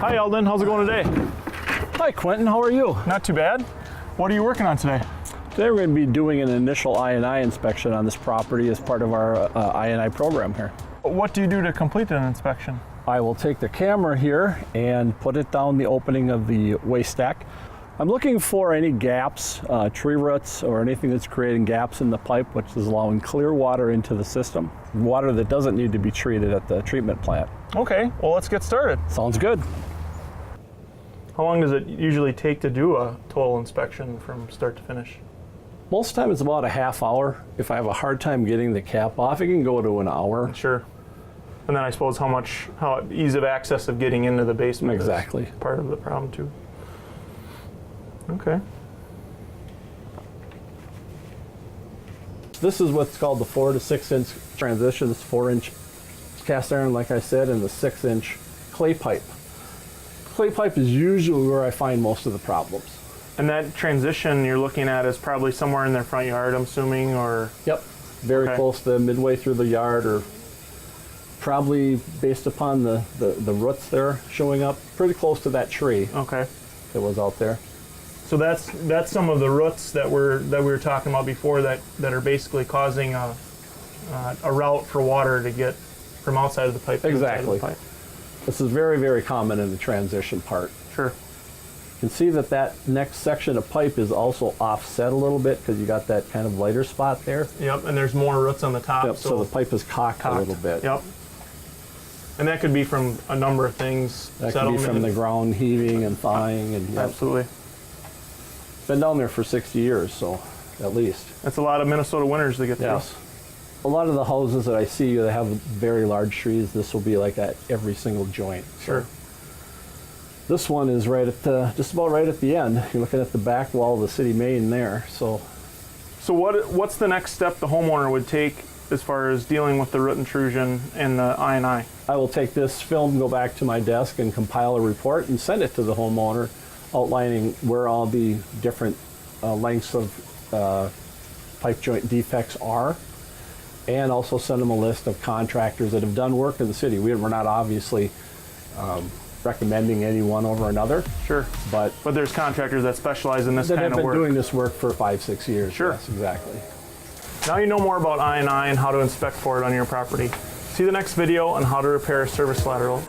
Hi Eldon, how's it going today? Hi Quentin, how are you? Not too bad. What are you working on today? Today we're going to be doing an initial I&I inspection on this property as part of our I&I program here. What do you do to complete an inspection? I will take the camera here and put it down the opening of the waste stack. I'm looking for any gaps, tree roots or anything that's creating gaps in the pipe, which is allowing clear water into the system. Water that doesn't need to be treated at the treatment plant. Okay, well let's get started. Sounds good. How long does it usually take to do a total inspection from start to finish? Most of the time it's about a half hour. If I have a hard time getting the cap off, it can go to an hour. Sure. And then I suppose how ease of access of getting into the basement Exactly. is part of the problem too. Okay. This is what's called the 4 to 6 inch transition. It's 4-inch cast iron, like I said, and the 6-inch clay pipe. Clay pipe is usually where I find most of the problems. And that transition you're looking at is probably somewhere in their front yard, I'm assuming, or? Yep, very close to midway through the yard, or probably based upon the roots there showing up, pretty close to that tree Okay. that was out there. So that's some of the roots that we were talking about before that are basically causing a route for water to get from outside of the pipe. Exactly. To inside of the pipe. This is very, very common in the transition part. Sure. You can see that next section of pipe is also offset a little bit because you got that kind of lighter spot there. Yep, and there's more roots on the top. Yep, so the pipe is cocked a little bit. Yep. And that could be from a number of things. That could be from the ground heaving and thawing. And yep. Absolutely. Been down there for 60 years, so at least. That's a lot of Minnesota winters to get through. Yes. A lot of the houses that I see that have very large trees, this will be like at every single joint. Sure. So this one is right at just about right at the end. You're looking at the back wall of the city main there. So what's the next step the homeowner would take as far as dealing with the root intrusion and the I&I? I will take this film, go back to my desk and compile a report and send it to the homeowner, outlining where all the different lengths of pipe joint defects are, and also send them a list of contractors that have done work in the city. We're not obviously recommending any one over another. Sure. But there's contractors that specialize in this kind of work. That have been doing this work for 5-6 years. Sure. Yes, exactly. Now you know more about I&I and how to inspect for it on your property. See the next video on how to repair a service lateral.